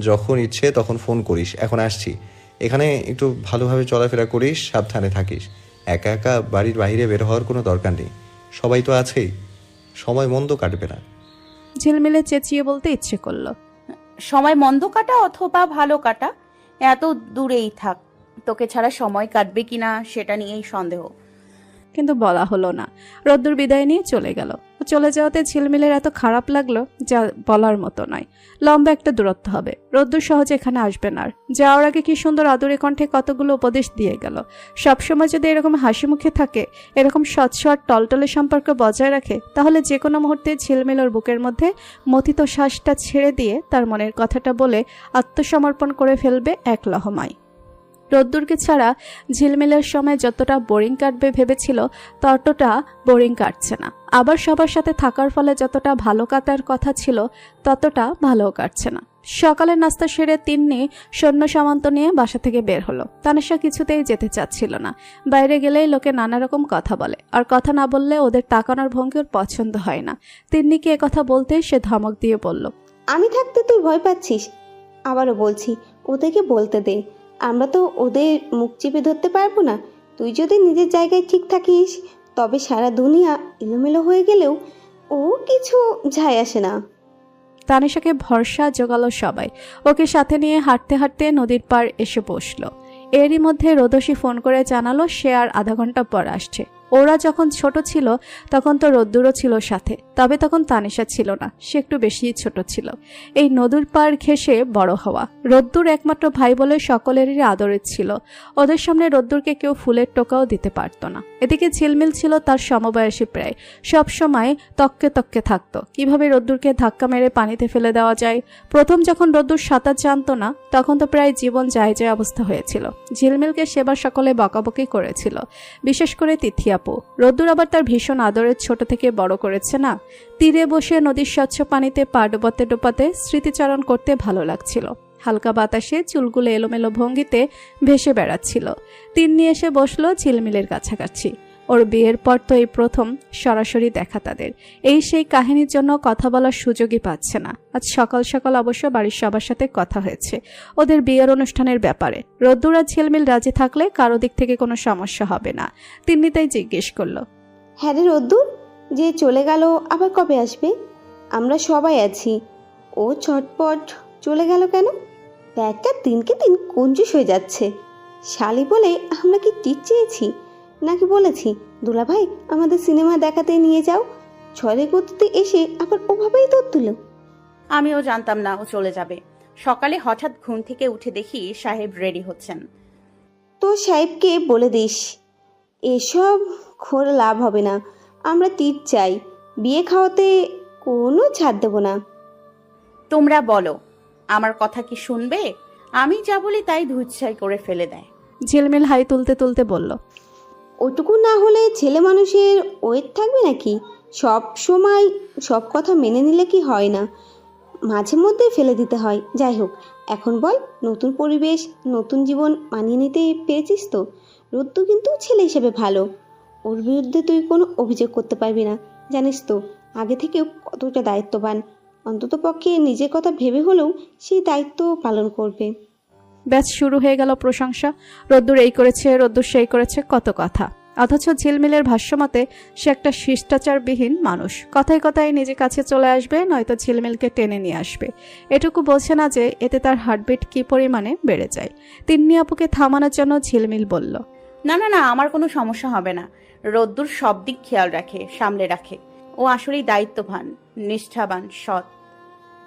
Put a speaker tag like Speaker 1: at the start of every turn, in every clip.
Speaker 1: যখন ইচ্ছে তখন ফোন করিস। এখন আসছি। এখানে একটু ভালোভাবে চলাফেরা করিস, সাবধানে থাকিস। একা একা বাড়ির বাইরে বের হওয়ার কোনো দরকার নেই। সবাই তো আছেই, সময় মন্দ কাটবে না।
Speaker 2: ঝিলমিলে চেঁচিয়ে বলতে ইচ্ছে করলো।
Speaker 3: সময় মন্দ কাটা অথবা ভালো কাটা, এত দূরেই থাক। তোকে ছাড়া সময় কাটবে কিনা সেটা নিয়েই সন্দেহ।
Speaker 2: কিন্তু বলা হলো না। রোদ্দুর বিদায় নিয়ে চলে গেল। চলে যাওয়াতে ঝিলমিলের এত খারাপ লাগলো যা বলার মতো নয়। লম্বা একটা দূরত্ব হবে, রোদ্দুর সহজে এখানে আসবে না আর। যাওয়ার আগে কি সুন্দর আদুরে কণ্ঠে কতগুলো উপদেশ দিয়ে গেল। সবসময় যদি এরকম হাসি মুখে থাকে, এরকম স্বচ্ছ আর টলটলে সম্পর্ক বজায় রাখে, তাহলে যে কোনো মুহূর্তে ঝিলমিল ওর বুকের মধ্যে মথিত শ্বাসটা ছেড়ে দিয়ে তার মনের কথাটা বলে আত্মসমর্পণ করে ফেলবে এক লহমায়। রোদ্দুরকে ছাড়া ঝিলমিলের সময় যতটা বোরিং কাটবে ভেবেছিল ততটা বোরিং কাটছে না। আবার সবার সাথে থাকার ফলে যতটা ভালো কাটার কথা ছিল ততটা ভালোও কাটছে না। সকালের নাস্তা সেরে তিন্নি সৈন্য সামন্ত নিয়ে বাসা থেকে বের হলো। তানিশা কিছুতেই যেতে চাচ্ছিল না। বাইরে গেলেই লোকে নানা রকম কথা বলে, আর কথা না বললে ওদের তাকানোর ভঙ্গি ওর পছন্দ হয় না। তিন্নিকে একথা বলতেই সে ধমক দিয়ে বলল,
Speaker 4: আমি থাকতে তুই ভয় পাচ্ছিস? আবারও বলছি, ওদেরকে বলতে দে। আমরা তো ওদের মুখ চিপে ধরতে পারবো না। তুই যদি নিজের জায়গায় ঠিক থাকিস তবে সারা দুনিয়া এলোমেলো হয়ে গেলেও ও কিছু যায় আসে না।
Speaker 2: তানিশাকে ভরসা জোগালো সবাই। ওকে সাথে নিয়ে হাঁটতে হাঁটতে নদীর পাড় এসে বসলো। এরই মধ্যে রোদসী ফোন করে জানালো সে আর আধা ঘন্টা পর আসছে। ওরা যখন ছোট ছিল তখন তো রোদ্দুরও ছিল সাথে, তবে তখন তানিশা ছিল না, সে একটু বেশি ছোট ছিল। এই নদীর পাড় ঘেঁষে বড় হওয়া। রোদ্দুর একমাত্র ভাই বলে সকলেরই আদরের ছিল। ওদের সামনে রোদ্দুরকে কেউ ফুলের টোকাও দিতে পারত না। এদিকে ঝিলমিল ছিল তার সমবয়সী প্রায়, সব সময় তককে তককে থাকতো কিভাবে রোদ্দুরকে ধাক্কা মেরে পানিতে ফেলে দেওয়া যায়। প্রথম যখন রোদ্দুর সাঁতার জানতো না তখন তো প্রায় জীবন যায় যায় অবস্থা হয়েছিল। ঝিলমিলকে সেবার সকলে বকাবকি করেছিল, বিশেষ করে তিথি আপু। রোদ্দুর আবার তার ভীষণ আদরের ছোট থেকে বড় করেছে না। তীরে বসে নদীর স্বচ্ছ পানিতে পা ডোবাতে ডোবাতে স্মৃতিচারণ করতে ভালো লাগছিল। হালকা বাতাসে চুলগুলো এলোমেলো ভঙ্গিতে ভেসে বেড়াচ্ছিল। তিন্নি এসে বসলো ঝিলমিলের কাছাকাছি। ওর বিয়ের পর তো এই প্রথম সরাসরি দেখা তাদের। এই সেই কাহিনীর জন্য কথা বলার সুযোগই পাচ্ছে না। আজ সকাল সকাল অবশ্য বাড়ির সবার সাথে কথা হয়েছে ওদের বিয়ের অনুষ্ঠানের ব্যাপারে। রোদ্দুর আর ঝিলমিল রাজি থাকলে কারো দিক থেকে কোনো সমস্যা হবে না। তিন্নি তাই জিজ্ঞেস করলো,
Speaker 4: হ্যাঁ রে রোদ্দুর, যে চলে গেল আবার কবে আসবে? আমরা সবাই আছি। ও চটপট চলে গেল কেন? ব্যাগটা দিনকে দিন কঞ্জুস হয়ে যাচ্ছে। শালি বলে আমরা কি টিট চেয়েছি নাকি বলেছি দুলাভাই আমাদের সিনেমা দেখাতে নিয়ে যাও? ছলে গতিতে এসে আবার ওভাবেই তোর তুলো।
Speaker 3: আমিও জানতাম না ও চলে যাবে। সকালে হঠাৎ ঘুম থেকে উঠে দেখি সাহেব রেডি হচ্ছেন।
Speaker 4: তো সাহেবকে বলে দিস এসব করে লাভ হবে না। আমরা টিট চাই, বিয়ে খাওয়াতে কোনো ছাড় দেবো না।
Speaker 3: তোমরা বলো, আমার কথা কি শুনবে? আমি যা বলি তাই ধুচ্ছাই করে ফেলে দেয়।
Speaker 2: ঝিলমিল হাই তুলতে তুলতে বলল,
Speaker 4: ওটুকু না হলে ছেলে মানুষের ওয়েট থাকবে নাকি? সব সময় সব কথা মেনে নিলে কি হয় না, মাঝে মধ্যে ফেলে দিতে হয়। যাই হোক, এখন বল, নতুন পরিবেশ নতুন জীবন মানিয়ে নিতে পেরেছিস তো? রোদ্দু কিন্তু ছেলে হিসেবে ভালো, ওর বিরুদ্ধে তুই কোনো অভিযোগ করতে পারবি না। জানিস তো আগে থেকেও কতটা দায়িত্ববান। অন্তত পক্ষে নিজের কথা ভেবে হলেও সেই দায়িত্ব পালন করবে।
Speaker 2: ব্যাস শুরু হয়ে গেল প্রশংসা। রোদ্দুর এই করেছে, রোদ্দুর সেই করেছে, কত কথা। অথচ ঝিলমিলের ভাষ্যমতে সে একটা শিষ্টাচারবিহীন মানুষ। কথায় কথায় নিজে কাছে চলে আসবে, নয়তো ঝিলমিলকে টেনে নিয়ে আসবে। এটুকু বলছে না যে এতে তার হার্টবিট কি পরিমাণে বেড়ে যায়। তিন্নি আপুকে থামানোর জন্য ঝিলমিল বলল,
Speaker 3: না না না, আমার কোনো সমস্যা হবে না। রোদ্দুর সব দিক খেয়াল রাখে, সামলে রাখে। ও আসলেই দায়িত্ববান, নিষ্ঠাবান, সৎ।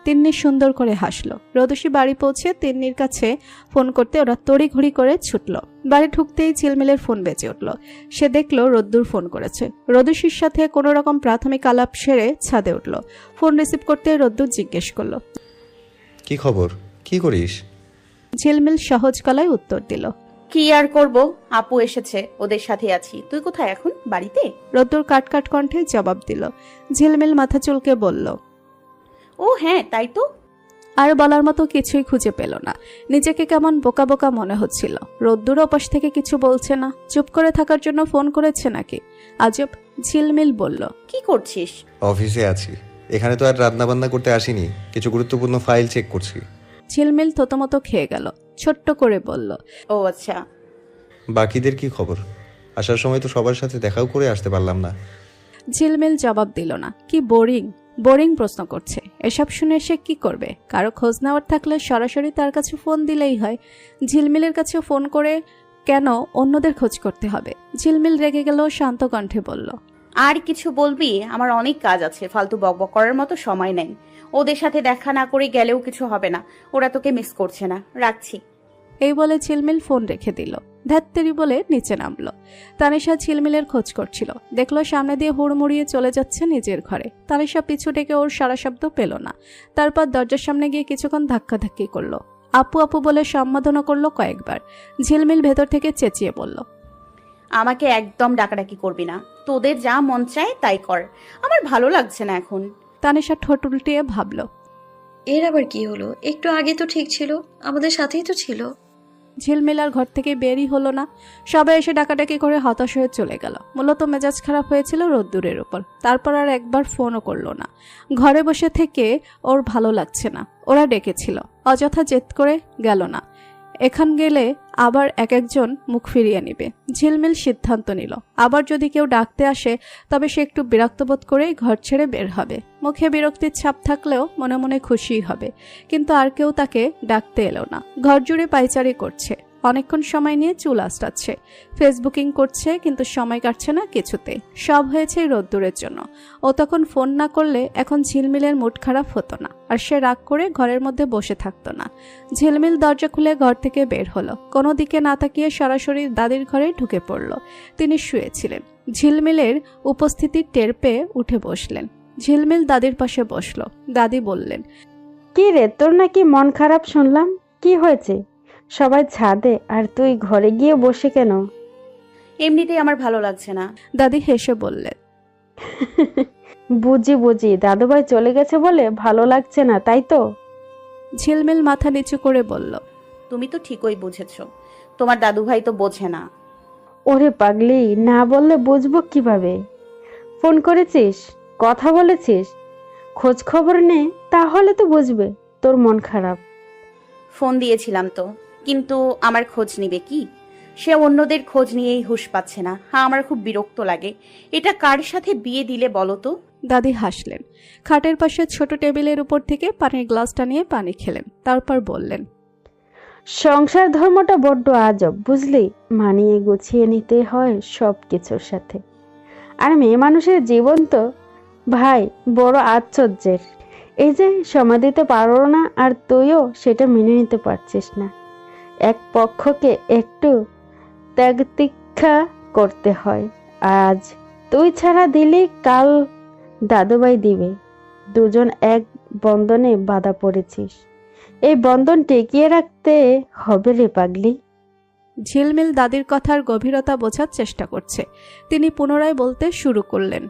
Speaker 2: তিন্নি সুন্দর করে হাসলো। রোদসী বাড়ি পৌঁছে তিন্নির কাছে ফোন করতে ওরা তড়িঘড়ি করে ছুটল। বাড়ি ঢুকতেই ঝিলমিলের ফোন বেজে উঠল। সে দেখলো রোদ্দুর ফোন করেছে। রোদসীর সাথে কোনো রকম প্রাথমিক আলাপ সেরে ছাদে উঠল। ফোন রিসিভ করতে রোদ্দুর জিজ্ঞেস করলো,
Speaker 1: কি খবর, কি করিস?
Speaker 2: ঝিলমিল সহজ গলায় উত্তর দিল,
Speaker 3: কি আর করব, আপু এসেছে, ওদের সাথে আছি। তুই কোথায় এখন? বাড়িতে?
Speaker 2: রোদ্দুর কাটকাট কণ্ঠে জবাব দিল। ঝিলমিল মাথা চুলকে বলল,
Speaker 3: ও হ্যাঁ, তাই তো।
Speaker 2: আর বলার মতো কিছুই খুঁজে পেল না। নিজেকে কেমন বোকা বোকা মনে হচ্ছিল। রোদ্দুর ওপাশ থেকে কিছু বলছে না, চুপ করে থাকার জন্য ফোন করেছে নাকি? আজব। ঝিলমিল বলল,
Speaker 3: কি করছিস?
Speaker 1: অফিসে আছি। এখানে তো আর রান্না বান্না করতে আসিনি, কিছু গুরুত্বপূর্ণ ফাইল চেক করছি।
Speaker 2: ঝিলমিল থতমত খেয়ে গেল, ছোট্ট করে বলল,
Speaker 3: ও আচ্ছা।
Speaker 1: বাকিদের কি খবর? আসার সময় তো সবার সাথে দেখাও করে আসতে পারলাম না।
Speaker 2: ঝিলমিল জবাব দিল না। কি বোরিং বোরিং প্রশ্ন করছে। এসব শুনে সে কি করবে? কারো খোঁজ নেওয়ার থাকলে সরাসরি তার কাছে ফোন দিলেই হয়। ঝিলমিলের কাছে ফোন করে কেন অন্যদের খোঁজ করতে হবে? ঝিলমিল রেগে গেল, শান্ত কণ্ঠে বলল,
Speaker 3: আর কিছু বলবি? আমার অনেক কাজ আছে, ফালতু বকবক করার মতো সময় নেই। ওদের সাথে দেখা না করে গেলেও কিছু হবে না, ওরা তোকে মিস করছে না, রাখছি।
Speaker 2: এই বলে ঝিলমিল ফোন রেখে দিল। ধ্যাত্তেরি বলে নিচে নামলো। তানিশা ঝিলমিলের খোঁজ করছিল, দেখলো সামনে দিয়ে হুড়মুড়িয়ে চলে যাচ্ছে নিজের ঘরে। তানিশা পিছু ডেকে ওর সারা শব্দ পেল না। তারপর দরজার সামনে গিয়ে কিছুক্ষণ ধাক্কাধাক্কি করলো। আপু আপু বলে সম্বোধনও করলো কয়েকবার। ঝিলমিল ভেতর থেকে চেঁচিয়ে বলল,
Speaker 3: আমাকে একদম ডাকাডাকি করবি না, তোদের যা মন চায় তাই কর, আমার ভালো লাগছে না এখন।
Speaker 2: তানিশা ঠোঁট উল্টিয়ে ভাবল,
Speaker 5: এর আবার কি হলো? একটু আগে তো ঠিক ছিল, আমাদের সাথেই তো ছিল।
Speaker 2: ঝিলমিল আর ঘর থেকে বেরই হলো না। সবাই এসে ডাকাডাকি করে হতাশ হয়ে চলে গেল। মূলত মেজাজ খারাপ হয়েছিল রোদ্দুরের উপর। তারপর আর একবার ফোনও করলো না। ঘরে বসে থেকে ওর ভালো লাগছে না। ওরা ডেকেছিল, অযথা জেদ করে গেল না। এখান গেলে আবার এক একজন মুখ ফিরিয়ে নিবে। ঝিলমিল সিদ্ধান্ত নিল, আবার যদি কেউ ডাকতে আসে তবে সে একটু বিরক্ত বোধ করেই ঘর ছেড়ে বের হবে। মুখে বিরক্তির ছাপ থাকলেও মনে মনে খুশিই হবে। কিন্তু আর কেউ তাকে ডাকতে এলো না। ঘর জুড়ে পাইচারি করছে, অনেকক্ষণ সময় নিয়ে চুল আঁচড়াচ্ছে, ফেসবুকিং করছে, কিন্তু সময় কাটছে না কিছুতে। সব হয়েছে এই রোদ্দুরের জন্য। ও তখন ফোন না করলে এখন ঝিলমিলের মুড খারাপ হতো না, আর সে রাগ করে ঘরের মধ্যে বসে থাকতো না। ঝিলমিল দরজা খুলে ঘর থেকে বের হলো। কোনো দিকে না তাকিয়ে সরাসরি দাদির ঘরে ঢুকে পড়ল। তিনি শুয়েছিলেন। ঝিলমিলের উপস্থিতি টের পেয়ে উঠে বসলেন। ঝিলমিল দাদির পাশে বসলো। দাদি বললেন,
Speaker 6: কি রে, তোর নাকি মন খারাপ শুনলাম, কি হয়েছে? সবাই ছাদে আর তুই ঘরে গিয়ে বসে কেন?
Speaker 3: এমনিতেই আমার ভালো লাগছে না।
Speaker 2: দাদি হেসে বললেন,
Speaker 6: বুঝি দাদুভাই চলে গেছে বলে ভালো লাগছে না, তাই তো?
Speaker 2: ঝিলমিল মাথা নিচু করে বলল,
Speaker 3: তুমি তো ঠিকই বুঝেছো, তোমার দাদুভাই তো বোঝে না।
Speaker 6: ওরে পাগলি, না বললে বুঝবো কিভাবে? ফোন করেছিস, কথা বলেছিস, খোঁজ খবর নে, তাহলে তো বুঝবে তোর মন খারাপ।
Speaker 3: ফোন দিয়েছিলাম তো, কিন্তু আমার খোঁজ নিবে কি? সে অন্যদের খোঁজ নিয়েই হুঁশ পাচ্ছে না। হ্যাঁ, আমার খুব বিরক্ত লাগে। এটা কার সাথে বিয়ে দিলে বলো তো?
Speaker 2: দাদি হাসলেন। খাটের পাশে ছোট টেবিলের উপর থেকে পানির গ্লাসটা নিয়ে পানি খেলেন। তারপর বললেন,
Speaker 6: সংসার ধর্মটা বড্ড আজব, বুঝলি? মানিয়ে গুছিয়ে নিতে হয় সব কিছুর সাথে। আর মেয়ে মানুষের জীবন তো ভাই বড় আশ্চর্যের। এই যে সময় দিতে পারো না, আর তুইও সেটা মেনে নিতে পারছিস না। এক পক্ষকে একটু ত্যাগ তিক্ষা করতে হয়। আজ তুই ছাড়া দিলে কাল দাদুভাই দিবে। দুজন এক বন্ধনে বাঁধা পড়েছিস, এই বন্ধন টিকিয়ে রাখতে হবে রে পাগলি।
Speaker 2: ঝিলমিল দাদির কথার গভীরতা বোঝার চেষ্টা করছে। তিনি পুনরায় বলতে শুরু করলেন,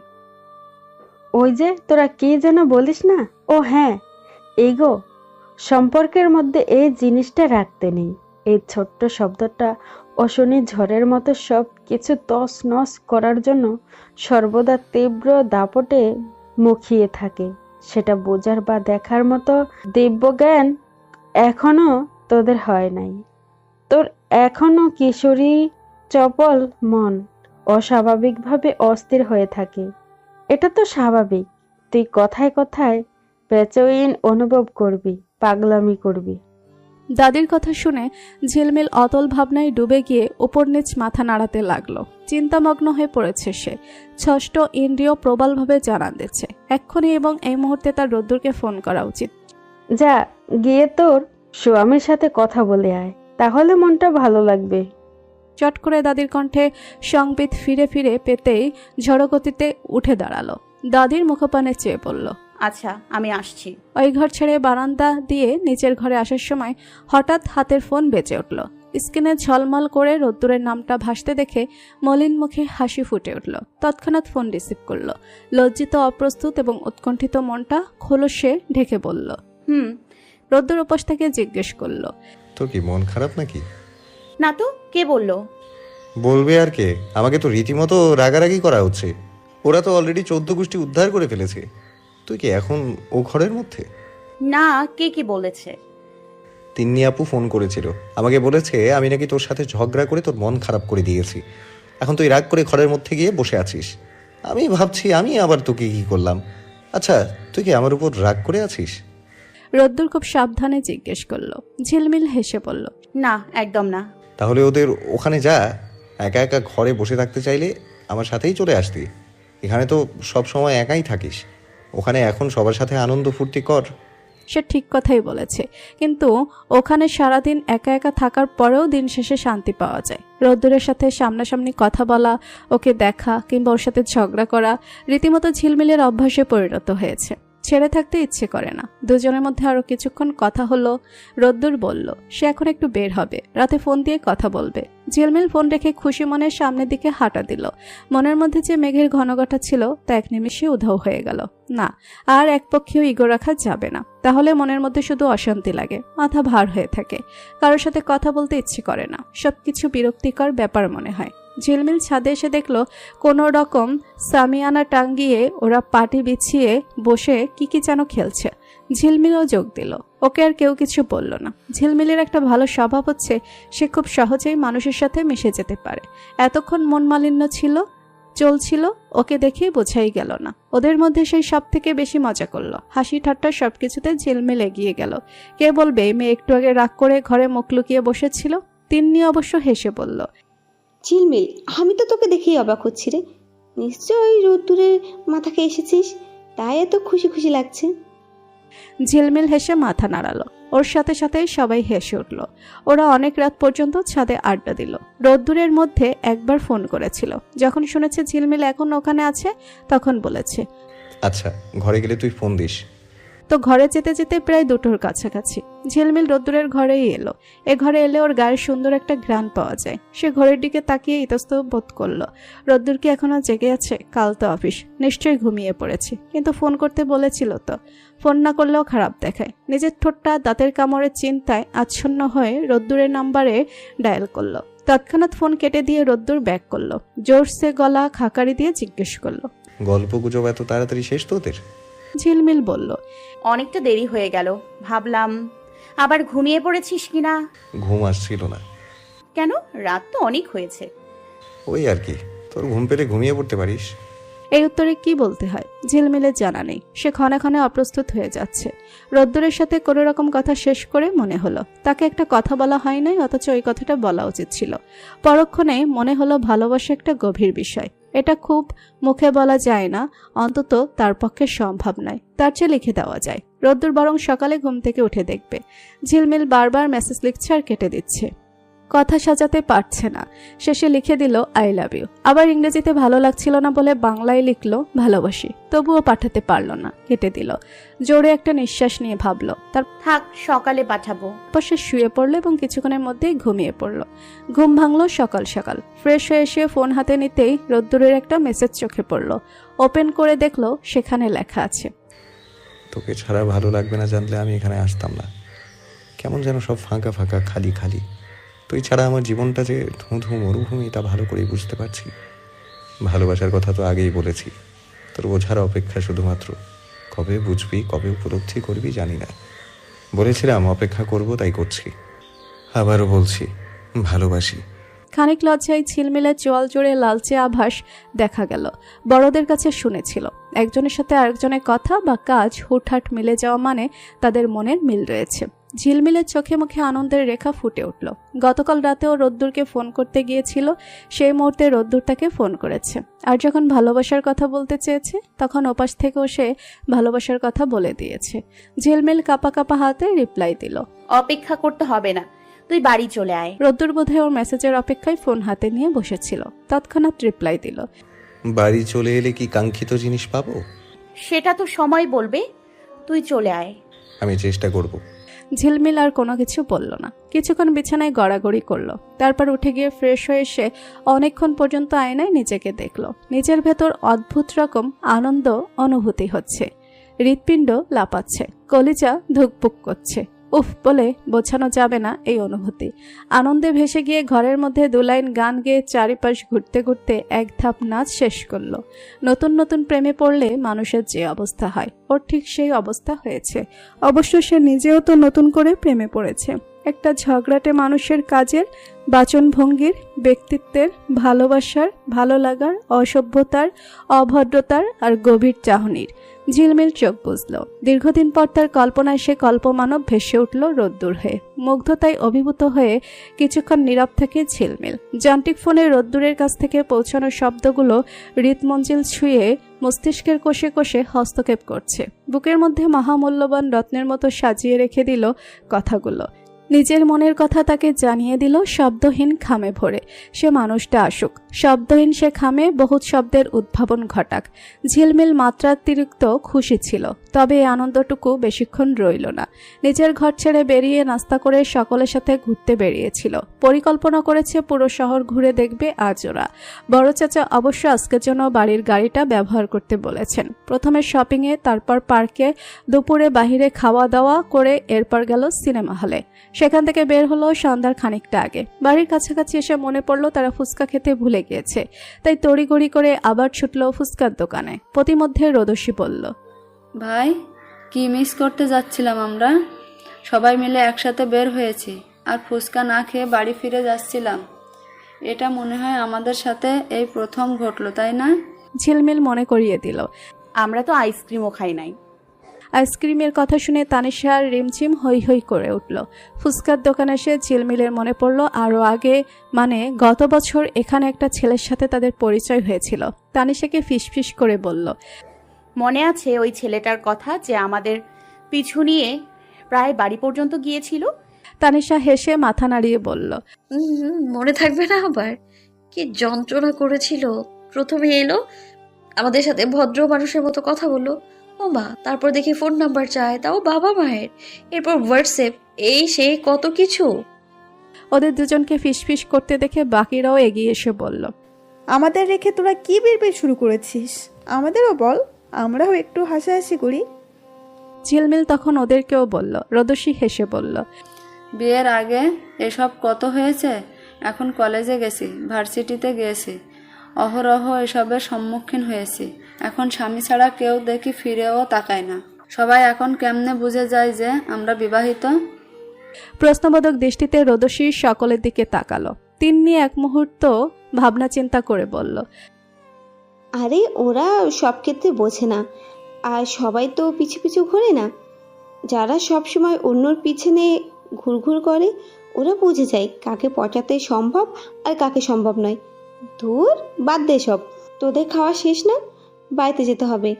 Speaker 6: ওই যে তোরা কি যেন বলিস না? ও হ্যাঁ, এগো, সম্পর্কের মধ্যে এই জিনিসটা রাখতে নেই। এই ছোট্ট শব্দটা অশনি ঝড়ের মতো সব কিছু তছ নছ করার জন্য সর্বদা তীব্র দাপটে মুখিয়ে থাকে। সেটা বোঝার বা দেখার মতো দিব্যজ্ঞান এখনো তোদের হয় নাই। তোর এখনো কিশোরী চপল মন অস্বাভাবিকভাবে অস্থির হয়ে থাকে। এটা তো স্বাভাবিক। তুই কথায় কথায় বেচইন অনুভব করবি, পাগলামি করবি।
Speaker 2: দাদির কথা শুনে ঝিলমিল অতল ভাবনায় ডুবে গিয়ে উপর নিচ মাথা নাড়াতে লাগলো। চিন্তামগ্ন হয়ে পড়েছে সে। ষষ্ঠ ইন্দ্রিয় প্রবলভাবে জানান দিচ্ছে এক্ষুনি এবং এই মুহূর্তে তার রোদ্দুরকে ফোন করা উচিত।
Speaker 6: যা গিয়ে তোর স্বামীর সাথে কথা বলে আয়, তাহলে মনটা ভালো লাগবে।
Speaker 2: চট করে দাদির কণ্ঠে সংবিত ফিরে ফিরে পেতেই ঝড়গতিতে উঠে দাঁড়ালো। দাদির মুখপানে চেয়ে পড়ল।
Speaker 3: আচ্ছা, আমি আসছি।
Speaker 2: ওই ঘর ছেড়ে বারান্দা দিয়ে নিচের ঘরে আসার সময় হঠাৎ হাতের ফোন বেজে উঠল। স্ক্রিনে ঝলমল করে রোদ্দুরের নামটা ভাসতে দেখে মলিন মুখে হাসি ফুটে উঠল। তৎক্ষণাৎ ফোন রিসিভ করলো। লজ্জিত, অপ্রস্তুত এবং উৎকণ্ঠিত মনটা খোলসে ঢেকে বলল, রোদ্দুর উপোস থেকে জিজ্ঞেস করলো,
Speaker 1: তোর কি মন খারাপ নাকি?
Speaker 3: না তো, কে বললো?
Speaker 1: বলবে আর কে? আমাকে তো রীতিমতো রাগারাগি করা হচ্ছে। ওরা তো অলরেডি 14 গোষ্ঠী উদ্ধার করে ফেলেছে। তুই কি এখন ও ঘরের মধ্যে?
Speaker 3: না, কে কি বলেছে?
Speaker 1: তিন্নি আপু ফোন করেছিল, আমাকে বলেছে আমি নাকি তোর সাথে ঝগড়া করে তোর মন খারাপ করে দিয়েছি। এখন তুই রাগ করে ঘরের মধ্যে গিয়ে বসে আছিস। আমি ভাবছি আমি আবার তোকে কি করলাম। আচ্ছা, তুই কি আমার উপর রাগ করে আছিস?
Speaker 2: রোদ্দুর খুব সাবধানে জিজ্ঞেস করলো। ঝিলমিল হেসে বলল,
Speaker 3: না, একদম না।
Speaker 1: তাহলে ওদের ওখানে যা, একা একা ঘরে বসে থাকতে চাইলে আমার সাথেই চলে আসতি। এখানে তো সব সময় একাই থাকিস, ওখানে এখন সবার সাথে আনন্দ ফুর্তি কর।
Speaker 2: সে ঠিক কথাই বলেছে, কিন্তু ওখানে সারাদিন একা একা থাকার পরেও দিন শেষে শান্তি পাওয়া যায়। রোদ্দুরের সাথে সামনাসামনি কথা বলা, ওকে দেখা কিংবা ওর সাথে ঝগড়া করা রীতিমতো ঝিলমিলের অভ্যাসে পরিণত হয়েছে। ছেড়ে থাকতে ইচ্ছে করে না। দুজনের মধ্যে আরো কিছুক্ষণ কথা হলো। রোদ্দুর বলল সে এখন একটু বের হবে, রাতে ফোন দিয়ে কথা বলবে। ঝিলমিল ফোন রেখে খুশি মনে সামনের দিকে হাঁটা দিল। মনের মধ্যে যে মেঘের ঘনঘটা ছিল তা এক নিমিষে উধাও হয়ে গেল। না, আর একপক্ষীয় ইগো রাখা যাবে না, তাহলে মনের মধ্যে শুধু অশান্তি লাগে, মাথা ভার হয়ে থাকে, কারোর সাথে কথা বলতে ইচ্ছে করে না, সবকিছু বিরক্তিকর ব্যাপার মনে হয়। ঝিলমিল ছাদে এসে দেখলো কোনো রকম সামিয়ানা টাঙ্গিয়ে ওরা পাটি বিছিয়ে বসে কি যেন খেলছে। ঝিলমিলও যোগ দিল। ওকে আর কেউ কিছু বলল না। ঝিলমিলের একটা ভালো স্বভাব হচ্ছে সে খুব সহজেই মানুষের সাথে মিশে যেতে পারে। এতক্ষণ মন মালিন্য চলছিল, ওকে দেখে বোঝাই গেল না। ওদের মধ্যে সেই সব থেকে বেশি মজা করলো, হাসি ঠাট্টা সবকিছুতে ঝিলমিল এগিয়ে গেল। কে বলবে মেয়ে একটু আগে রাগ করে ঘরে মুখ লুকিয়ে বসেছিল? তিন্নি অবশ্য হেসে বলল,
Speaker 4: ঝিলমিল, আমি তো তোকে দেখেই অবাক হচ্ছি রে। নিশ্চয়ই রোদ্দুরের মাথাকে এসেছিস, তাই এত খুশি খুশি লাগছে।
Speaker 2: ঝিলমিল হেসে মাথা নাড়ালো। ওর সাথে সাথেই সবাই হেসে উঠল। ওরা অনেক রাত পর্যন্ত ছাদে আড্ডা দিল। রোদ্দুরের মধ্যে একবার ফোন করেছিল। যখন শুনেছে ঝিলমিল এখন ওখানে আছে তখন বলেছে,
Speaker 1: আচ্ছা, ঘরে গেলে তুই ফোন দিস।
Speaker 2: তো ঘরে যেতে যেতে প্রায় 2টোর কাছাকাছি। ঝিলমিল রোদ্দুরের ঘরেই এলো। এ ঘরে এলে ওর গায়ে সুন্দর একটা ঘ্রাণ পাওয়া যায়। সে ঘরের দিকে তাকিয়ে ইতস্তত বোধ করলো। রোদ্দুর কি এখনো জেগে আছে? কাল তো অফিস, নিশ্চয়ই ঘুমিয়ে পড়েছে। কিন্তু ফোন করতে বলেছিল তো, ফোন না করলেও খারাপ দেখায়। নিজের ঠোঁটটা দাঁতের কামড়ের চিন্তায় আচ্ছন্ন হয়ে রোদ্দুরের নাম্বারে ডায়াল করলো। তৎক্ষণাৎ ফোন কেটে দিয়ে রোদ্দুর ব্যাক করলো। জোরসে গলা খাকারি দিয়ে জিজ্ঞেস করলো,
Speaker 1: গল্প গুজব এত তাড়াতাড়ি শেষ তো ওদের?
Speaker 2: ঝিলমিল বলল,
Speaker 3: অনেকটা দেরি হয়ে গেল, ভাবলাম আবার ঘুমিয়ে পড়েছিস কিনা।
Speaker 1: ঘুম আসছিল না।
Speaker 3: কেন? রাত তো অনেক হয়েছে।
Speaker 1: ওই আর কি, তোর ঘুম পেলে ঘুমিয়ে পড়তে পারিস।
Speaker 2: এই উত্তরে কি বলতে হয় ঝিলমিলের জানা নেই। সে ক্ষণে ক্ষণে অপ্রস্তুত হয়ে যাচ্ছে। রোদ্দুরের সাথে কোনো রকম কথা শেষ করে মনে হলো তাকে একটা কথা বলা হয় নাই, অথচ ওই কথাটা বলা উচিত ছিল। পরক্ষণে মনে হলো ভালোবাসা একটা গভীর বিষয়। এটা খুব মুখে বলা যায় না, অন্তত তার পক্ষে সম্ভব নয়। তার চেয়ে লিখে দেওয়া যায়। রোদ্দুর বরং সকালে ঘুম থেকে উঠে দেখবে ঝিলমিল বারবার মেসেজ লিখছে আর কেটে দিচ্ছে, কথা সাজাতে পারছে না। শেষে লিখে দিল আই লাভ ইউ। আবার ইংরেজিতে ভালো লাগছিল না বলে বাংলায় লিখলো ভালোবাসি। তবুও পাঠাতে পারলো না, কেটে দিল। জোরে একটা নিঃশ্বাস নিয়ে ভাবলো,
Speaker 3: থাক, সকালে পাঠাবো।
Speaker 2: তারপর সে শুয়ে পড়লো এবং কিছুক্ষণের মধ্যেই ঘুমিয়ে পড়লো। ঘুম ভাঙলো সকাল সকাল। ফ্রেশ হয়ে এসে ফোন হাতে নিতেই রোদ্দুরের একটা মেসেজ চোখে পড়লো। ওপেন করে দেখলো সেখানে লেখা আছে,
Speaker 1: তোকে ছাড়া ভালো লাগবে না জানলে আমি এখানে আসতাম না। কেমন যেন সব ফাঁকা ফাঁকা, খালি খালি। তুই ছাড়া আমার জীবনটা যে ধুঁ ধুঁ মরুভূমি, তা ভালো করেই বুঝতে পারছি। ভালোবাসার কথা তো আগেই বলেছি, তোর বোঝার অপেক্ষা শুধুমাত্র। কবে বুঝবি, কবে উপলব্ধি করবি জানি না। বলেছিলাম অপেক্ষা করব, তাই করছি। আবারও বলছি, ভালোবাসি।
Speaker 2: খানিক লজ্জায় ঝিলমিলের চোয়াল জোরে লালচে আভাস দেখা গেল। বড়দের কাছে শুনেছিল একজনের সাথে আরেকজনের কথা বা কাজ হুটহাট মিলে যাওয়া মানে তাদের মনের মিল রয়েছে। ঝিলমিলের চোখে মুখে আনন্দের রেখা ফুটে উঠল। গতকাল রাতেও রোদ্দুরকে ফোন করতে গিয়েছিল, সেই মুহূর্তে রোদ্দুর তাকে ফোন করেছে। আর যখন ভালোবাসার কথা বলতে চেয়েছে তখন ওপাশ থেকেও সে ভালোবাসার কথা বলে দিয়েছে। ঝিলমিল কাপা কাপা হাতে রিপ্লাই দিল,
Speaker 3: অপেক্ষা করতে হবে না, তুই বাড়ি চলে আয়।
Speaker 2: রোদ্দুর বোধহয় ওর মেসেজের অপেক্ষায় ফোন হাতে নিয়ে বসেছিল। তৎক্ষণাৎ রিপ্লাই দিল,
Speaker 1: বাড়ি চলে এলে কি কাঙ্ক্ষিত জিনিস পাবো?
Speaker 3: সেটা তো সময় বলবে, তুই চলে আয়।
Speaker 1: আমি চেষ্টা করব।
Speaker 2: ঝিলমিল আর কোনো কিছু বলল না। কিছুক্ষণ বিছানায় গড়াগড়ি করলো। তারপর উঠে গিয়ে ফ্রেশ হয়ে এসে অনেকক্ষণ পর্যন্ত আয়নায় নিজেকে দেখলো। নিজের ভেতর অদ্ভুত রকম আনন্দ অনুভূতি হচ্ছে। হৃৎপিণ্ড লাপাচ্ছে, কলিজা ধুকপুক করছে। উফ বলে বোঝানো যাবে না এই অনুভূতি। আনন্দে ভেসে গিয়ে ঘরের মধ্যে 2 লাইন গান গেয়ে চারিপাশ ঘুরতে ঘুরতে এক ধাপ নাচ শেষ করলো। নতুন নতুন প্রেমে পড়লে মানুষের যে অবস্থা হয়, ওর ঠিক সেই অবস্থা হয়েছে। অবশ্য সে নিজেও তো নতুন করে প্রেমে পড়েছে। একটা ঝগড়াটে মানুষের কাজের, বাচনভঙ্গির, ব্যক্তিত্বের, ভালোবাসার, ভালো লাগার, অসভ্যতার, অভদ্রতার আর গভীর চাহনির। ঝিলমিল চোখ বুঝল। দীর্ঘদিন পর তার কল্পনায় সে কল্পমানব ভেসে উঠল রোদ্দুর হয়ে। মুগ্ধতায় অভিভূত হয়ে কিছুক্ষণ নীরব থেকে ঝিলমিল। যান্ত্রিক ফোনে রোদ্দুরের কাছ থেকে পৌঁছানো শব্দগুলো হৃদমঞ্জিল ছুঁয়ে মস্তিষ্কের কোষে কোষে হস্তক্ষেপ করছে। বুকের মধ্যে মহামূল্যবান রত্নের মতো সাজিয়ে রেখে দিল কথাগুলো। নিজের মনের কথা তাকে জানিয়ে দিল শব্দহীন খামে ভরে। সে মানুষটা আসুক, শব্দহীন সে খামে বহুত শব্দের উদ্ভাবন ঘটাক। ঝিলমিল মাত্রাতিরিক্ত খুশি ছিল, তবে এই আনন্দটুকু বেশিক্ষণ রইল না। নিজের ঘর ছেড়ে বেরিয়ে নাস্তা করে সকলের সাথে ঘুরতে বেরিয়েছিল। পরিকল্পনা করেছে পুরো শহর ঘুরে দেখবে আজ ওরা। বড় চাচা অবশ্য আজকের জন্য বাড়ির গাড়িটা ব্যবহার করতে বলেছেন। প্রথমে শপিংয়ে, তারপর পার্কে, দুপুরে বাহিরে খাওয়া দাওয়া করে এরপর গেল সিনেমা হলে। সেখান থেকে বের হলো সন্ধ্যার খানিকটা আগে। বাড়ির কাছাকাছি এসে মনে পড়ল তারা ফুচকা খেতে ভুলে গিয়েছে, তাই তড়িঘড়ি করে আবার ছুটল ফুচকার দোকানে। প্রতিমধ্যে রোদসী বলল,
Speaker 7: ভাই, কি মিস করতে যাচ্ছিলাম আমরা। সবাই মিলে একসাথে বের হয়েছি আর ফুচকা না খেয়ে বাড়ি ফিরে যাচ্ছিলাম। এটা মনে হয় আমাদের সাথে এই প্রথম ঘটলো, তাই না?
Speaker 2: ঝিলমিল মনে করিয়ে দিল।
Speaker 3: আমরা তো আইসক্রিমও খাই নাই।
Speaker 2: আইসক্রিমের কথা শুনে তানিশার রিমঝিম হৈ হৈ করে উঠল। ফুচকার দোকানে এসে ঝিলমিলের মনে পড়ল আরও আগে, মানে গত বছর এখানে একটা ছেলের সাথে তাদের পরিচয় হয়েছিল। তানিশাকে ফিসফিস করে বলল,
Speaker 3: মনে আছে ওই ছেলেটার কথা যে আমাদের পিছু নিয়ে প্রায় বাড়ি পর্যন্ত গিয়েছিল?
Speaker 2: তানিশা হেসে মাথা নাড়িয়ে বলল,
Speaker 5: মনে থাকবে না আবার? কি যন্ত্রণা করেছিল। প্রথমে এলো, আমাদের সাথে ভদ্র মানুষের মতো কথা বললো। ও মা, তারপর দেখি ফোন নাম্বার চায়, তাও বাবা মায়ের। এরপর হোয়াটসঅ্যাপ, এই সেই কত কিছু।
Speaker 2: ওদের দুজনকে ফিসফিস করতে দেখে বাকিরাও এগিয়ে এসে বলল,
Speaker 8: আমাদের রেখে তোরা কি বিড়বিড় শুরু করেছিস? আমাদেরও বল, আমরাও একটু হাসাহাসি করি।
Speaker 2: ঝিলমিল তখন ওদেরকেও বলল। রোদসী হেসে বলল,
Speaker 7: বিয়ের আগে এসব কত হয়েছে। এখন কলেজে গেছি, ভার্সিটিতে গিয়েছি, অহরহ এসবের সম্মুখীন হয়েছি। এখন স্বামী ছাড়া কেউ দেখি ফিরেও তাকায় না। সবাই এখন কেমনে বুঝে যায় যে আমরা বিবাহিত।
Speaker 2: প্রশ্নবোধক দৃষ্টিতে রোদসী সকলের দিকে তাকালো। তিন্নি এক মুহূর্ত ভাবনা চিন্তা করে বলল,
Speaker 4: আরে ওরা সব ক্ষেত্রে বোঝে না, আর সবাই তো পিছু পিছু ঘোরে না। যারা সব সময় অন্যর পিছনে ঘুরঘুর করে ওরা বুঝে যায় কাকে পটাতে সম্ভব আর কাকে সম্ভব নয়। ধুর, বাদ দে সব। তোদের খাওয়া শেষ না? বাড়িতে যেতে হবে।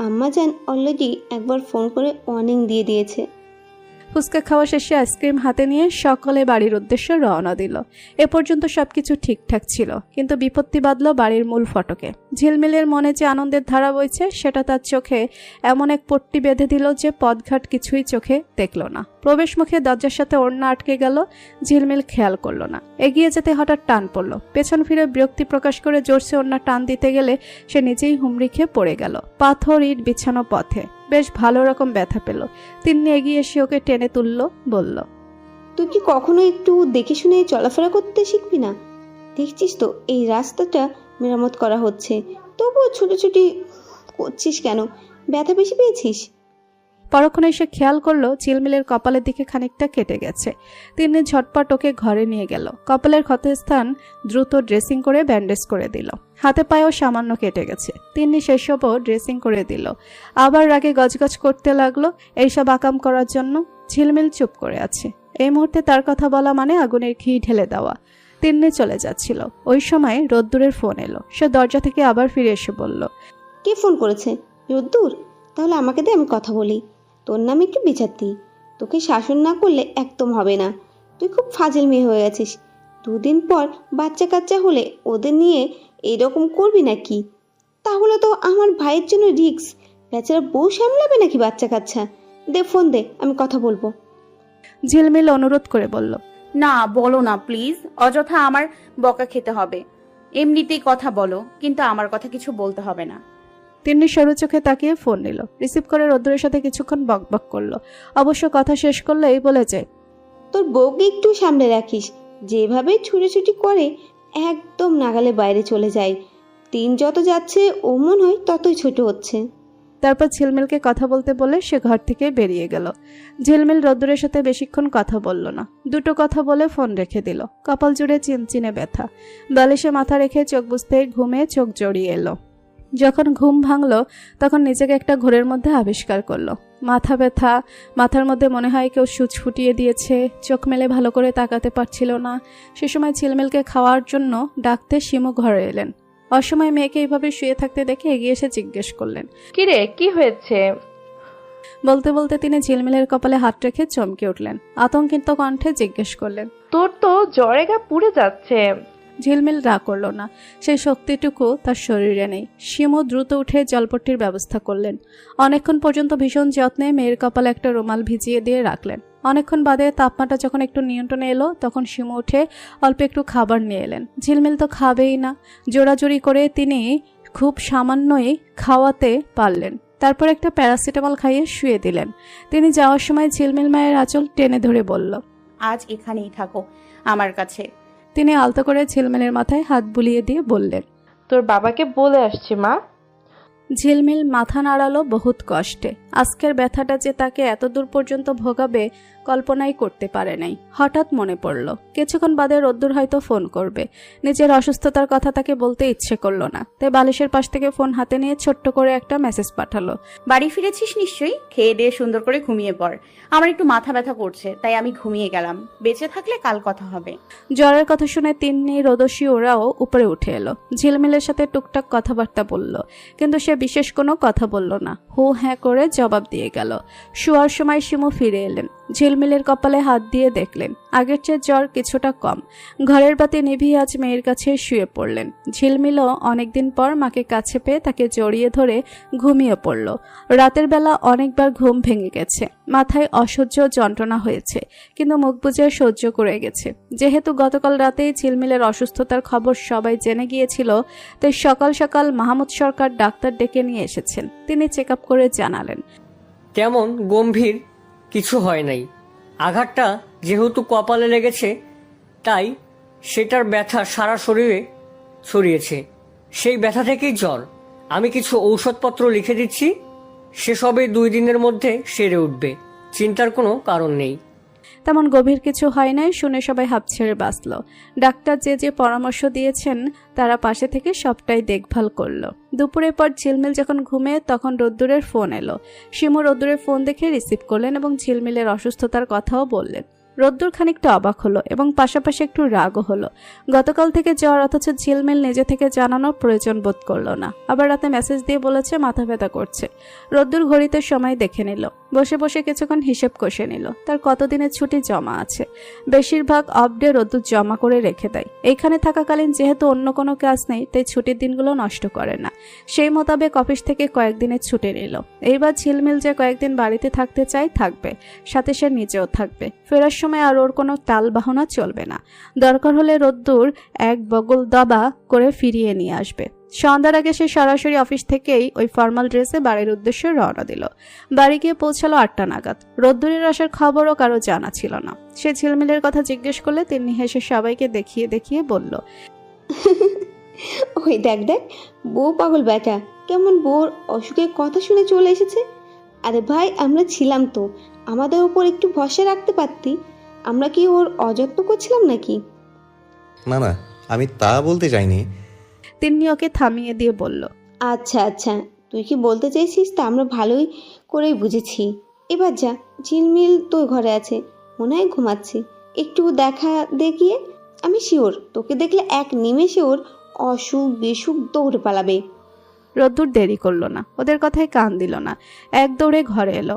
Speaker 4: আম্মা জান অলরেডি একবার ফোন করে ওয়ার্নিং দিয়ে দিয়েছে।
Speaker 2: ফুচকা খাওয়া শেষে আইসক্রিম হাতে নিয়ে সকলে বাড়ির উদ্দেশ্যে রওনা দিল। এ পর্যন্ত সবকিছু ঠিকঠাক ছিল, কিন্তু বিপত্তি বাঁধল বাড়ির মূল ফটকে। ঝিলমিলের মনে যে আনন্দের ধারা বইছে সেটা তার চোখে এমন এক পট্টি বেঁধে দিল যে পথঘাট কিছুই চোখে দেখল না। প্রবেশ মুখে দরজার সাথে ওড়না আটকে গেল। ঝিলমিল খেয়াল করলো না। এগিয়ে যেতে হঠাৎ টান পড়ল। পেছন ফিরে বিরক্তি প্রকাশ করে জোরসে ওড়না টান দিতে গেলে সে নিজেই হুমড়ি খেয়ে পড়ে গেল পাথর ইট বিছানো পথে। বেশ ভালো রকম ব্যথা পেল। তিন্নি এগিয়ে এসে ওকে টেনে তুলল, বলল,
Speaker 4: তুই কি কখনো একটু দেখে শুনে চলাফেরা করতে শিখবি না? দেখছিস তো এই রাস্তাটা মেরামত করা হচ্ছে, তবুও ছুটোছুটি করছিস কেন? ব্যথা বেশি পেয়েছিস?
Speaker 2: পরক্ষণে এসে খেয়াল করলো ঝিলমিলের কপালের দিকে খানিকটা কেটে গেছে। তিন্নি ঝটপট ওকে ঘরে নিয়ে গেল। কপালের ক্ষতস্থান দ্রুত ড্রেসিং করে ব্যান্ডেজ করে দিল। হাতে পায়েও সামান্য কেটে গেছে। তিন্নি সেসবও ড্রেসিং করে দিল। আবার রাগে গজগজ করতে লাগলো এইসব আকাম করার জন্য। ঝিলমিল চুপ করে আছে। এই মুহূর্তে তার কথা বলা মানে আগুনের ঘি ঢেলে দেওয়া। তিন্নি চলে যাচ্ছিল। ওই সময় রোদ্দুরের ফোন এলো। সে দরজা থেকে আবার ফিরে এসে বলল,
Speaker 4: কে ফোন করেছে? রোদ্দুর? তাহলে আমাকে দে, আমি কথা বলি। তোর নামে একটু বিচার দিই। তোকে শাসন না করলে একদম হবে না। তুই খুব ফাজিল মেয়ে হয়ে গেছিস। দুদিন পর বাচ্চা কাচ্চা হলে ওদের নিয়ে এরকম করবি নাকি? তাহলে তো আমার ভাইয়ের জন্য রিস্ক। বেচারা বউ সামলাবে নাকি বাচ্চা কাচ্চা? দে ফোন দে, আমি কথা বলবো।
Speaker 2: ঝিলমিল অনুরোধ করে বলল,
Speaker 3: না, বলো না প্লিজ। অযথা আমার বকা খেতে হবে। এমনিতেই কথা বলো, কিন্তু আমার কথা কিছু বলতে হবে না।
Speaker 2: তিন্নি সরু চোখে তাকিয়ে ফোন নিল। রিসিভ করে রোদ্দুরের সাথে কিছুক্ষণ বকবক করলো। অবশ্য কথা শেষ করলো এই বলে যে,
Speaker 4: তোর বউকে একটু সামনে রাখিস। যেভাবে ছুটোছুটি করে একদম নাগালে বাইরে চলে যায়। দিন যত যাচ্ছে ও মনে হয় ততই ছোট হচ্ছে।
Speaker 2: তারপর ঝিলমিলকে কথা বলতে বলে সে ঘর থেকে বেরিয়ে গেল। ঝিলমিল রোদ্দুরের সাথে বেশিক্ষণ কথা বলল না, দুটো কথা বলে ফোন রেখে দিল। কপাল জুড়ে চিনচিনে ব্যথা, বালিশে মাথা রেখে চোখ বুজতে ঘুমে চোখ জড়িয়ে এলো। যখন ঘুম ভাঙলো তখন নিজেকে একটা ঘোরের মধ্যে আবিষ্কার করলো। মাথা ব্যথা, মাথার মধ্যে মনে হয় কেউ সুচ ফুটিয়ে দিয়েছে, চোখ মেলে ভালো করে তাকাতে পারছিল না। সে সময় ঝিলমিলকে খাওয়ার জন্য ডাকতে শিমু ঘরে এলেন। অসময় মেয়েকে এইভাবে শুয়ে থাকতে দেখে এগিয়ে এসে জিজ্ঞেস করলেন।
Speaker 9: কিরে, কি হয়েছে?
Speaker 2: বলতে বলতে তিনি ঝিলমিলের কপালে হাত রেখে চমকে উঠলেন। আতঙ্কিত কণ্ঠে জিজ্ঞেস করলেন।
Speaker 9: তোর তো জ্বরে গা পুড়ে যাচ্ছে।
Speaker 2: ঝিলমিল রাগ করল না, সেই শক্তিটুকু তার শরীরে নেই। শিমু দ্রুত উঠে জলপট্টির ব্যবস্থা করলেন। অনেকক্ষণ পর্যন্ত ভীষণ যত্নে মেয়ের কপালে একটা রুমাল ভিজিয়ে দিয়ে রাখলেন। অনেকক্ষণ বাদে তাপমাত্রা যখন একটু নিয়ন্ত্রণে এলো তখন শিমু উঠে অল্প একটু খাবার নিয়ে এলেন। ঝিলমিল তো খাবেই না, জোরাজুরি করে তিনি খুব সামান্যই খাওয়াতে পারলেন। তারপর একটা প্যারাসিটামল খাইয়ে শুয়ে দিলেন। তিনি যাওয়ার সময় ঝিলমিল মায়ের আঁচল টেনে ধরে বলল,
Speaker 3: আজ এখানেই থাকো আমার কাছে।
Speaker 2: তিনি আলতো করে ঝিলমিলের মাথায় হাত বুলিয়ে দিয়ে বললেন,
Speaker 9: তোর বাবাকে বলে আসছি মা।
Speaker 2: ঝিলমিল মাথা নাড়ালো বহুত কষ্টে। আজকের ব্যথাটা যে তাকে এত দূর পর্যন্ত ভোগাবে কল্পনাই করতে পারে নাই। হঠাৎ মনে পড়ল কিছুক্ষণ বাদে রোদ্দুর হয়তো ফোন করবে। নিজের অসুস্থতার কথা তাকে বলতে ইচ্ছে করলো না, তাই বালিশের পাশ থেকে ফোন হাতে নিয়ে ছোট্ট করে একটা মেসেজ পাঠালো।
Speaker 3: বাড়ি ফিরেছিস নিশ্চয়ই, খেয়ে দিয়ে সুন্দর করে ঘুমিয়ে পড়। আমার একটু মাথা ব্যথা করছে, তাই আমি ঘুমিয়ে গেলাম। বেঁচে থাকলে কাল কথা হবে।
Speaker 2: জ্বরের কথা শুনে তিন্নি, রোদসী ওরাও উপরে উঠে এলো। ঝিলমিলের সাথে টুকটাক কথাবার্তা বলল, কিন্তু সে বিশেষ কোনো কথা বলল না, হু হ্যাঁ করে জবাব দিয়ে গেল। শোয়ার সময় শিমু ফিরে এলেন। ঝিলমিলের কপালে হাত দিয়ে দেখলেন আগের চেয়ে জ্বর কিছুটা কম। ঘরের বাতি নিভিয়ে আজ মেয়ের কাছে শুয়ে পড়লেন। ঝিলমিলও অনেকদিন পর মাকে কাছে পেয়ে তাকে জড়িয়ে ধরে ঘুমিয়ে পড়ল। রাতের বেলা অনেকবার ঘুম ভেঙে গেছে, মাথায় অসহ্য যন্ত্রণা হয়েছে, কিন্তু মুখ বুজে সহ্য করে গেছে। যেহেতু গতকাল রাতেই ঝিলমিলের অসুস্থতার খবর সবাই জেনে গিয়েছিল, তাই সকাল সকাল মাহমুদ সরকার ডাক্তার ডেকে নিয়ে এসেছেন। তিনি চেক আপ করে জানালেন,
Speaker 10: তেমন গম্ভীর কিছু হয় নাই। আঘাতটা যেহেতু কপালে লেগেছে, তাই সেটার ব্যথা সারা শরীরে ছড়িয়েছে। সেই ব্যথা থেকেই জ্বর। আমি কিছু ঔষধপত্র লিখে দিচ্ছি, সেসবে 2 দিনের মধ্যে সেরে উঠবে। চিন্তার কোনো কারণ নেই।
Speaker 2: তেমন গভীর কিছু হয় নাই শুনে সবাই হাঁপ ছেড়ে বাঁচল। ডাক্তার যে যে পরামর্শ দিয়েছেন তারা পাশে থেকে সবটাই দেখভাল করলো। দুপুরের পর ঝিলমিল যখন ঘুমে তখন রোদ্দুরের ফোন এলো। শিমু রোদ্দুরের ফোন দেখে রিসিভ করলেন এবং ঝিলমিলের অসুস্থতার কথাও বললেন। রোদ্দুর খানিকটা অবাক হলো এবং পাশাপাশি একটু রাগও হলো। গতকাল থেকে জ্বর, অথচ ঝিলমিল নিজে থেকে জানানোর প্রয়োজন বোধ করলো না। আবার রাতে মেসেজ দিয়ে বলেছে মাথা ব্যথা করছে। রোদ্দুর ঘড়িতে সময় দেখে নিল, বসে বসে কিছুক্ষণ হিসেব কষে নিল তার কতদিনের ছুটি জমা আছে। বেশিরভাগ অফডে রোদ্দুর জমা করে রেখে দেয়। এইখানে থাকাকালীন যেহেতু অন্য কোনো কাজ নেই, তাই ছুটির দিনগুলো নষ্ট করে না। সেই মোতাবেক অফিস থেকে কয়েকদিনের ছুটি নিল। এইবার ঝিলমিল যে কয়েকদিন বাড়িতে থাকতে চায় থাকবে, সাথে সে নিজেও থাকবে। ফেরার সময় আর ওর কোনো টাল বাহানা চলবে না। দরকার হলে রোদ্দুর এক বগল দাবা করে ফিরিয়ে নিয়ে আসবে। সন্ধ্যার আগে সে সরাসরি অফিস থেকেই ওই ফর্মাল ড্রেসে বাড়ির উদ্দেশ্যে রওনা দিল। বাড়ি গিয়ে পৌঁছালো 8টা নাগাদ। রোদ্দুরের আসার খবরও কারো জানা ছিল না। সে ঝিলমিলের কথা জিজ্ঞেস করলে তিনি হেসে সবাইকে দেখিয়ে দেখিয়ে বলল,
Speaker 4: ওই দেখ দেখ, বউ পাগল বেটা কেমন বউর অসুখের কথা শুনে চলে এসেছে। আরে ভাই, আমরা ছিলাম তো, আমাদের ওপর একটু ভরসা রাখতে পারতি। আমরা কি ওর অযত্ন করছিলাম নাকি?
Speaker 1: না না, আমি তা বলতে চাইনি।
Speaker 2: তিনি ওকে থামিয়ে দিয়ে বলল,
Speaker 4: আচ্ছা আচ্ছা, তুই কি বলতে চাইছিস তা আমরা ভালোই করেই বুঝেছি। এবার যা, ঝিলমিল তোর ঘরে আছে, মনে হয় ঘুমাচ্ছে। একটু দেখা দেখিয়ে, আমি শিওর তোকে দেখলে এক নিমেষে ওর অসুখ বিসুখ দৌড়ে পালাবে।
Speaker 2: রোদ্দুর দেরি করলো না, ওদের কথায় কান দিল না, এক দৌড়ে ঘরে এলো।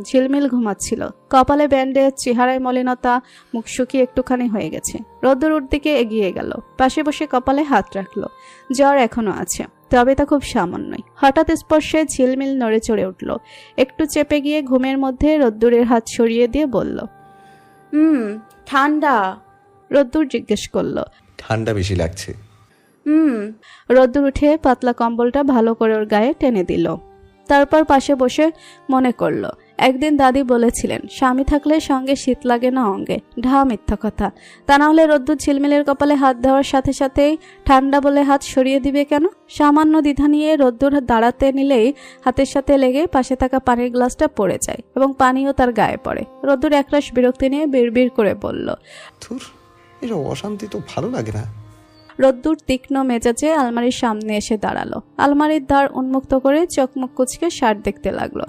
Speaker 2: ঝিলমিল ঘুমাচ্ছিল। কপালে ব্যান্ডেজ, চেহারায় মলিনতা, মুখ শুকিয়ে একটুখানি হয়ে গেছে। রোদ্দুর ওর দিকে এগিয়ে গেল, পাশে বসে কপালে হাত রাখলো। জ্বর এখনো আছে, তবে তা খুব সামান্যই। হঠাৎ স্পর্শে ঝিলমিল নড়ে চড়ে উঠল। একটু চেপে গিয়ে ঘুমের মধ্যে রোদ্দুরের হাত সরিয়ে দিয়ে বলল,
Speaker 3: ঠান্ডা।
Speaker 2: রোদ্দুর জিজ্ঞেস করলো,
Speaker 1: ঠান্ডা বেশি লাগছে।
Speaker 2: রোদ্দুর উঠে পাতলা কম্বলটা ভালো করে ওর গায়ে টেনে দিল। তারপর পাশে বসে মনে করলো একদিন দাদি বলেছিলেন স্বামী থাকলে সঙ্গে শীত লাগে না অঙ্গে। ঢা মিথ্যা কথা। তা না হলে রোদ্দুর ঝিলমিলের কপালে হাত দেওয়ার সাথে সাথেই ঠান্ডা বলে হাত সরিয়ে দিবে কেন? সামান্য দ্বিধা নিয়ে রোদ্দুর দাঁড়াতে নিলেই হাতের সাথে লেগে পাশে থাকা পানির গ্লাসটা পড়ে যায় এবং পানিও তার গায়ে পড়ে। রোদ্দুর একরাশ বিরক্তি নিয়ে বিড়বিড় করে বলল,
Speaker 1: ধুর, এসব অশান্তি তো ভালো লাগে না।
Speaker 2: রোদ্দুর তীক্ষ্ণ মেজাজে আলমারির সামনে এসে দাঁড়ালো। আলমারির দ্বার উন্মুক্ত করে চোখমুখ কুচকে শার্ট দেখতে লাগলো।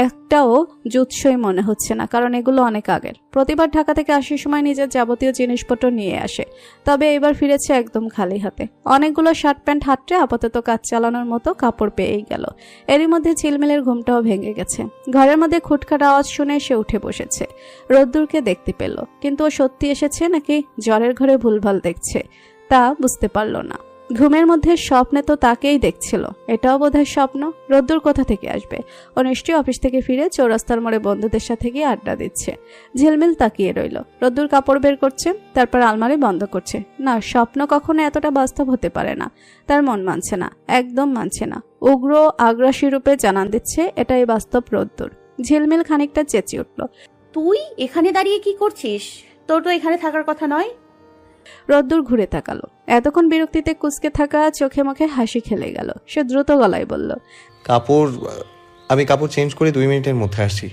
Speaker 2: একটাও জুৎসই মনে হচ্ছে না, কারণ এগুলো অনেক আগের। প্রতিবার ঢাকা থেকে আসার সময় নিজের যাবতীয় জিনিসপত্র নিয়ে আসে, তবে এবার ফিরেছে একদম খালি হাতে। অনেকগুলো শার্ট প্যান্ট হাতড়ে আপাতত কাজ চালানোর মতো কাপড় পেয়েই গেল। এরই মধ্যে ঝিলমিলের ঘুমটাও ভেঙে গেছে। ঘরের মধ্যে খুটখাট আওয়াজ শুনে সে উঠে বসেছে। রোদ্দুরকে দেখতে পেল, কিন্তু ও সত্যি এসেছে নাকি জ্বরের ঘরে ভুলভাল দেখছে তা বুঝতে পারল না। ঘুমের মধ্যে স্বপ্নে তো তাকেই দেখছিল, এটাও বোধহয় স্বপ্ন। রোদ্দুর কোথা থেকে আসবে? ও নিশ্চয়ই অফিস থেকে ফিরে চৌরাস্তার মোড়ে বন্ধুদের সাথে গিয়ে আড্ডা দিচ্ছে। ঝিলমিল তাকিয়ে রইল। রোদ্দুর কাপড় বের করছে, তারপর আলমারি বন্ধ করছে। না, স্বপ্ন কখনো এতটা বাস্তব হতে পারে না। তার মন মানছে না, একদম মানছে না। উগ্র আগ্রাসী রূপে জানান দিচ্ছে এটাই বাস্তব রোদ্দুর। ঝিলমিল খানিকটা চেঁচিয়ে উঠল,
Speaker 3: তুই এখানে দাঁড়িয়ে কি করছিস? তোর তো এখানে থাকার কথা নয়।
Speaker 2: রোদ্দুর ঘুরে তাকালো। এতক্ষণ বিরক্তিতে কুঁচকে থাকা চোখে মুখে হাসি খেলে গেল। সে দ্রুত গলায় বলল,
Speaker 1: আমি কাপড় চেঞ্জ করে 2 মিনিটের মধ্যে আসছি।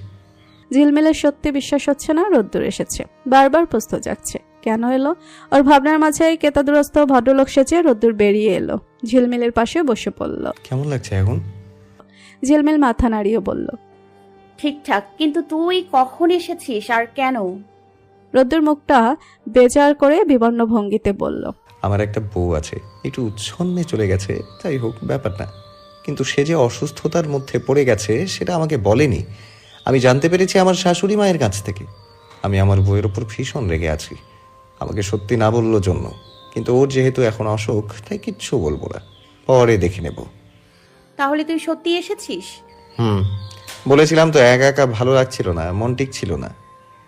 Speaker 2: ঝিলমিলের সত্যি বিশ্বাস হচ্ছে না রোদ্দুর এসেছে। বারবার প্রশ্ন জাগছে, কেন এলো? ওর ভাবনার মাঝে কেতাদুরস্ত ভদ্রলোক সেজে রোদ্দুর বেরিয়ে এলো। ঝিলমিলের পাশে বসে পড়ল।
Speaker 1: কেমন লাগছে এখন?
Speaker 2: ঝিলমিল মাথা নাড়িয়ে বলল,
Speaker 3: ঠিকঠাক, কিন্তু তুই কখন এসেছিস আর কেন?
Speaker 2: রোদ্দুর মুখটা বেজার করে বিবর্ণ ভঙ্গিতে বলল,
Speaker 1: আমার একটা বউ আছে, একটু উচ্ছন্নে চলে গেছে। যাই হোক, ব্যাপার না। কিন্তু সে যে অসুস্থতার মধ্যে পড়ে গেছে সেটা আমাকে বলেনি। আমি জানতে পেরেছি আমার শাশুড়ি মায়ের কাছ থেকে। আমি আমার বউয়ের ওপর ভীষণ রেগে আছি, আমাকে সত্যি না বললো জন্য। কিন্তু ওর যেহেতু এখন অসুখ, তাই কিচ্ছু বলবো না, পরে দেখে নেব।
Speaker 3: তাহলে তুই সত্যি এসেছিস?
Speaker 1: বলেছিলাম তো, একা একা ভালো লাগছিল না, মন ঠিক ছিল না।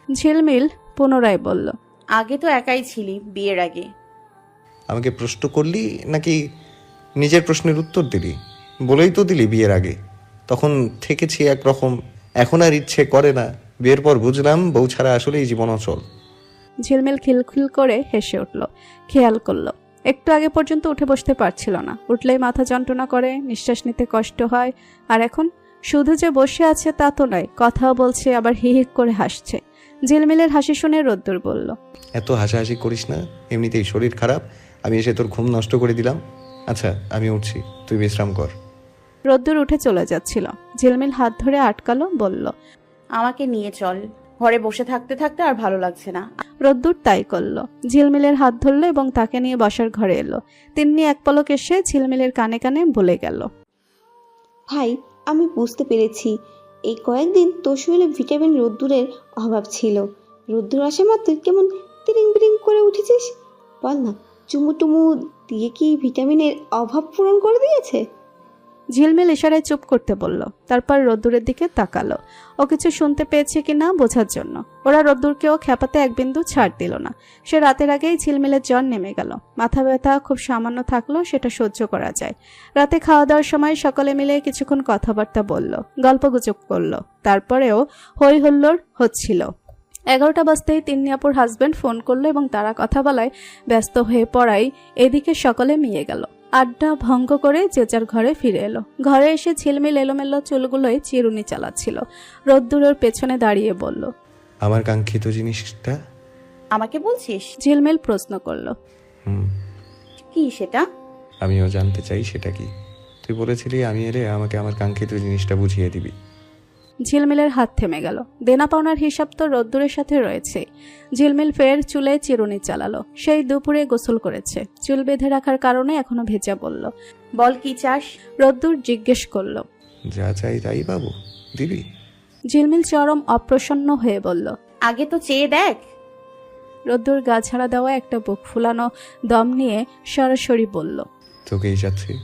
Speaker 2: ঝিলমিল পুনরায় বলল,
Speaker 3: আগে তো একাই ছিলি, বিয়ের আগে।
Speaker 1: আমাকে প্রশ্ন করলি নাকি নিজের প্রশ্নের উত্তর দিলি? বলেই তো দিলি বিয়ের আগে। তখন থেকেছি একরকম, এখন আর ইচ্ছে করে না। বিয়ের পর বুঝলাম বউ ছাড়া আসলে এই জীবন অচল।
Speaker 2: ঝিলমিল খিলখিল করে হেসে উঠল। খেয়াল করলো একটু আগে পর্যন্ত উঠে বসতে পারছিল না, উঠলেই মাথা যন্ত্রণা করে, নিঃশ্বাস নিতে কষ্ট হয়। আর এখন শুধু যে বসে আছে তা তো নয়, কথাও বলছে, আবার হিহিক করে হাসছে। ঝিলমিলের হাসি শুনে রোদ্দুর বলল,
Speaker 1: এত হাসাহাসি করিস না, এমনিতেই শরীর খারাপ। আমি এসে তোর ঘুম নষ্ট করে দিলাম। আচ্ছা, আমি উঠছি, তুই বিশ্রাম কর।
Speaker 2: রোদ্দুর উঠে চলে যাচ্ছিল। ঝিলমিল হাত ধরে আটকালো, বলল,
Speaker 3: আমাকে নিয়ে চল, ঘরে বসে থাকতে থাকতে আর ভালো লাগছে না।
Speaker 2: রোদ্দুর তাই করলো। ঝিলমিলের হাত ধরলো এবং তাকে নিয়ে বসার ঘরে এলো। তিন্নি এক পলক এসে ঝিলমিলের কানে কানে বলে গেল,
Speaker 4: ভাই, আমি বুঝতে পেরেছি এই কয়েকদিন তোর শরীরে ভিটামিন রোদ্দুরের অভাব ছিল। রোদ্দুর আসা মাত্র কেমন তিরিং বিরিং করে উঠেছিস। বল না, চুমু টুমু দিয়ে কি ভিটামিনের অভাব পূরণ করে দিয়েছে?
Speaker 2: ঝিলমিল ইশারায় চুপ করতে বলল। তারপর রোদ্দুরের দিকে তাকালো, ও কিছু শুনতে পেয়েছে কিনা বোঝার জন্য। ওরা রোদ্দুরকেও খেপাতে এক বিন্দু ছাড় দিল না। সে রাতের আগেই ঝিলমিলের জ্বর নেমে গেল। মাথা ব্যথা খুব সামান্য থাকলেও সেটা সহ্য করা যায়। রাতে খাওয়া দাওয়ার সময় সকলে মিলে কিছুক্ষণ কথাবার্তা বলল, গল্পগুজব করলো। তারপরেও হই হুল্লোড় হচ্ছিল। 11টা বাজতেই তিন্নিয়াপুর হাজব্যান্ড ফোন করলো এবং তারা কথা বলায় ব্যস্ত হয়ে পড়ায় এদিকে সকলে মিয়ে গেল। আড্ডা ভঙ্গ করে যে যার ঘরে ফিরে এলো। ঘরে এসে ঝিলমিল এলোমেলো চুলগুলোয় চিরুনি চালাচ্ছিল। রোদ্দুরের পেছনে দাঁড়িয়ে বলল,
Speaker 1: আমার কাঙ্ক্ষিত জিনিসটা
Speaker 3: আমাকে বলছিস?
Speaker 2: ঝিলমিল প্রশ্ন করলো,
Speaker 3: কি সেটা?
Speaker 1: আমিও জানতে চাই সেটা কি। তুই বলেছিলি আমি এলে আমাকে আমার কাঙ্ক্ষিত জিনিসটা বুঝিয়ে দিবি।
Speaker 2: ঝিলমিলের হাত থেমে গেল। দেনা পাওনার হিসাব তো রোদ্দুরের সাথে রয়েছে। ঝিলমিল ফের চুলে চিরুনি চালালো। সেই দুপুরে গোসল করেছে, চুল বেঁধে রাখার কারণে এখনো ভেজা বলল।
Speaker 3: বল কি চাস?
Speaker 2: রোদ্দুর জিজ্ঞেস করলো,
Speaker 1: যা চাই তাই বাবু, দিবি?
Speaker 2: ঝিলমিল চরম অপ্রসন্ন হয়ে বলল,
Speaker 3: আগে তো চেয়ে দেখ।
Speaker 2: রোদ্দুর গা ছাড়া দেওয়া একটা বুক ফুলানো দম নিয়ে সরাসরি বলল,
Speaker 1: তোকেই চাচ্ছি।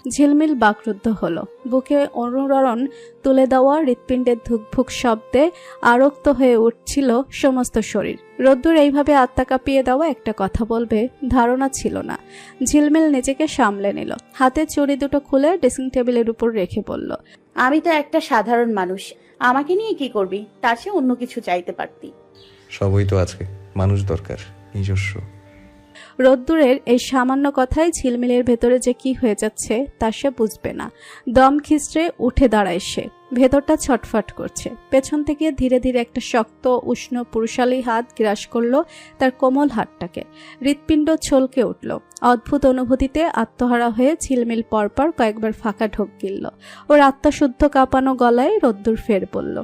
Speaker 2: ঝিলমিল বাকরুদ্ধ হলো। বুকে অনুরণ তুলে দেওয়া হৃৎপিণ্ডের ধুকভুক শব্দে আরক্ত হয়ে উঠছিল সমস্ত শরীর। রোদ্দুর এইভাবে আত্মা কাঁপিয়ে দেওয়া একটা কথা বলবে ধারণা ছিল না। ঝিলমিল নিজেকে সামলে নিল। হাতে চুড়ি দুটো খুলে ড্রেসিং টেবিলের উপর রেখে বলল,
Speaker 3: আমি তো একটা সাধারণ মানুষ, আমাকে নিয়ে কি করবি? তার চেয়ে অন্য কিছু চাইতে পারতি।
Speaker 1: সবই তো আছে, মানুষ দরকার নিজস্ব।
Speaker 2: রোদ্দুরের এই সামান্য কথায় ঝিলমিলের ভেতরে যে কি হয়ে যাচ্ছে তা সে বুঝবে না। দম খিস্টে উঠে দাঁড়ায় সে, ভেতরটা ছটফট করছে। পেছন থেকে ধীরে ধীরে একটা শক্ত উষ্ণ পুরুষালী হাত গ্রাস করলো তার কোমল হাতটাকে। হৃৎপিণ্ড ছলকে উঠল। অদ্ভুত অনুভূতিতে আত্মহারা হয়ে ঝিলমিল পরপর কয়েকবার ফাঁকা ঢোক গিলল। ওর আত্মাশুদ্ধ কাঁপানো গলায় রোদ্দুর ফের বলল,